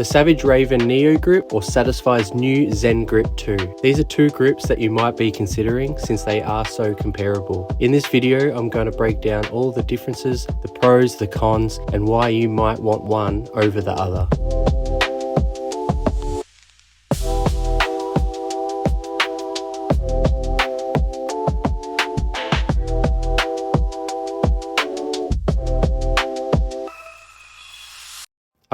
the Savage Raven NeoGrip or Satisfye's new ZenGrip 2. These are two grips that you might be considering since they are so comparable. In this video, I'm going to break down all the differences, the pros, the cons, and why you might want one over the other.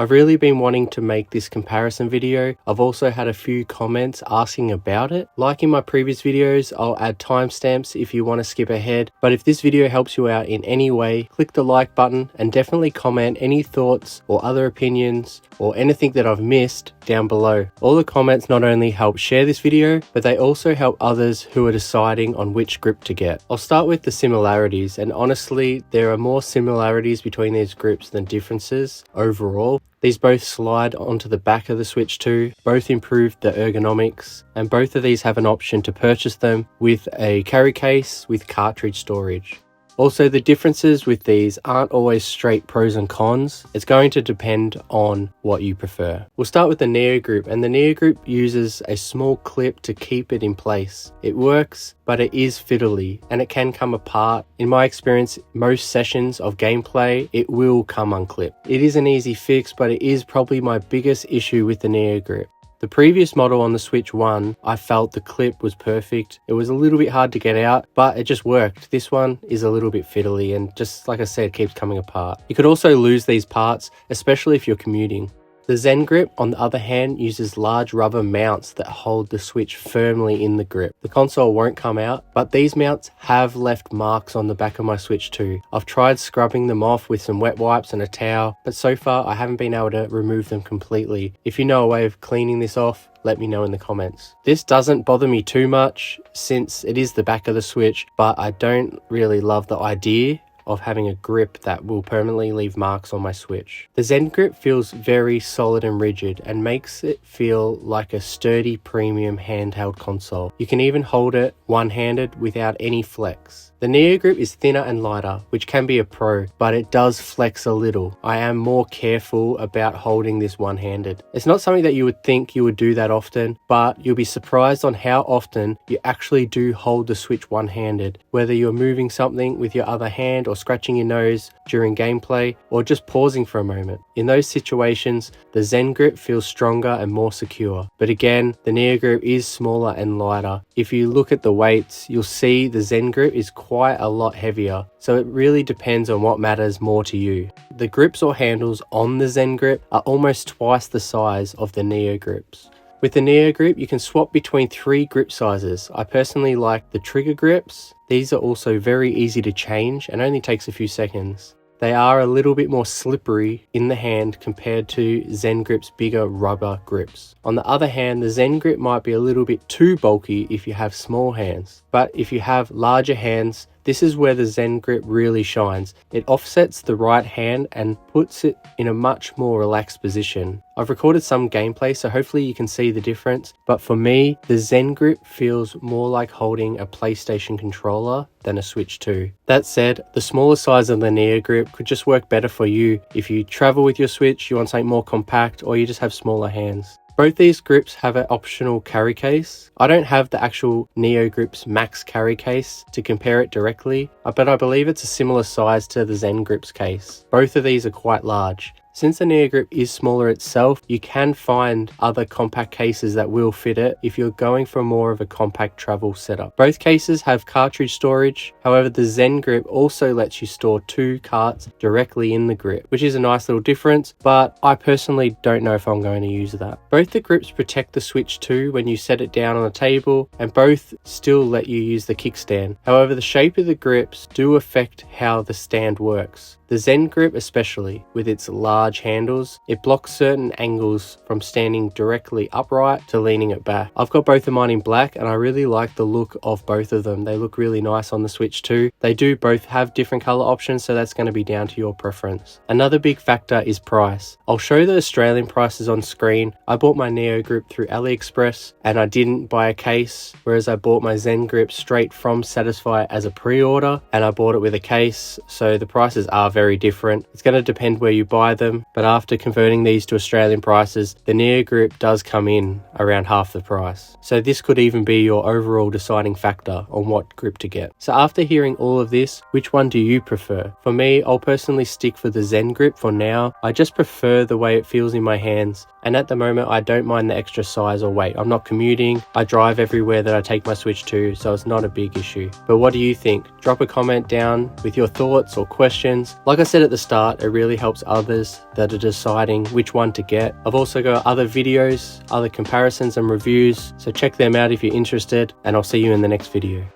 I've really been wanting to make this comparison video. I've also had a few comments asking about it. Like in my previous videos, I'll add timestamps if you want to skip ahead. But if this video helps you out in any way, click the like button and definitely comment any thoughts or other opinions or anything that I've missed down below. All the comments not only help share this video, but they also help others who are deciding on which grip to get. I'll start with the similarities, and honestly, there are more similarities between these grips than differences overall. These both slide onto the back of the Switch 2, both improve the ergonomics, and both of these have an option to purchase them with a carry case with cartridge storage. Also, the differences with these aren't always straight pros and cons. It's going to depend on what you prefer. We'll start with the NeoGrip, and the NeoGrip uses a small clip to keep it in place. It works, but it is fiddly and it can come apart. In my experience, most sessions of gameplay, it will come unclipped. It is an easy fix, but it is probably my biggest issue with the NeoGrip. The previous model on the Switch 1, I felt the clip was perfect. It was a little bit hard to get out, but it just worked. This one is a little bit fiddly and just like I said, keeps coming apart. You could also lose these parts, especially if you're commuting. The ZenGrip, on the other hand, uses large rubber mounts that hold the Switch firmly in the grip. The console won't come out, but these mounts have left marks on the back of my Switch 2. I've tried scrubbing them off with some wet wipes and a towel, but so far I haven't been able to remove them completely. If you know a way of cleaning this off, let me know in the comments. This doesn't bother me too much since it is the back of the Switch, but I don't really love the idea of having a grip that will permanently leave marks on my Switch. The ZenGrip feels very solid and rigid and makes it feel like a sturdy premium handheld console. You can even hold it one-handed without any flex. The NeoGrip is thinner and lighter, which can be a pro, but it does flex a little. I am more careful about holding this one-handed. It's not something that you would think you would do that often, but you'll be surprised on how often you actually do hold the Switch one-handed, whether you're moving something with your other hand or scratching your nose during gameplay or just pausing for a moment. In those situations, the ZenGrip feels stronger and more secure. But again, the NeoGrip is smaller and lighter. If you look at the weights, you'll see the ZenGrip is quite a lot heavier, so it really depends on what matters more to you. The grips or handles on the ZenGrip are almost twice the size of the NeoGrips. With the NeoGrip, you can swap between 3 grip sizes. I personally like the trigger grips. These are also very easy to change and only takes a few seconds. They are a little bit more slippery in the hand compared to ZenGrip's bigger rubber grips. On the other hand, the ZenGrip might be a little bit too bulky if you have small hands. But if you have larger hands, this is where the ZenGrip really shines. It offsets the right hand and puts it in a much more relaxed position. I've recorded some gameplay, so hopefully you can see the difference. But for me, the ZenGrip feels more like holding a PlayStation controller than a Switch 2. That said, the smaller size of the NeoGrip could just work better for you if you travel with your Switch, you want something more compact, or you just have smaller hands. Both these grips have an optional carry case. I don't have the actual NeoGrip's max carry case to compare it directly, but I believe it's a similar size to the ZenGrip's case. Both of these are quite large. Since the NeoGrip is smaller itself, you can find other compact cases that will fit it if you're going for more of a compact travel setup. Both cases have cartridge storage. However, the ZenGrip also lets you store 2 carts directly in the grip, which is a nice little difference, but I personally don't know if I'm going to use that. Both the grips protect the Switch 2 when you set it down on a table, and both still let you use the kickstand. However, the shape of the grips do affect how the stand works. The ZenGrip especially, with its large handles, it blocks certain angles from standing directly upright to leaning it back. I've got both of mine in black and I really like the look of both of them. They look really nice on the Switch 2. They do both have different color options, so that's going to be down to your preference. Another big factor is price. I'll show the Australian prices on screen. I bought my NeoGrip through AliExpress and I didn't buy a case, whereas I bought my ZenGrip straight from Satisfye as a pre-order and I bought it with a case, so the prices are very different. It's going to depend where you buy them. them, but after converting these to Australian prices, the NeoGrip does come in around half the price. So this could even be your overall deciding factor on what grip to get. So after hearing all of this, which one do you prefer? For me, I'll personally stick for the ZenGrip for now. I just prefer the way it feels in my hands, and at the moment I don't mind the extra size or weight. I'm not commuting, I drive everywhere that I take my Switch to, so it's not a big issue. But what do you think? Drop a comment down with your thoughts or questions. Like I said at the start, it really helps others that are deciding which one to get. I've also got other videos, other comparisons and reviews, so check them out if you're interested, and I'll see you in the next video.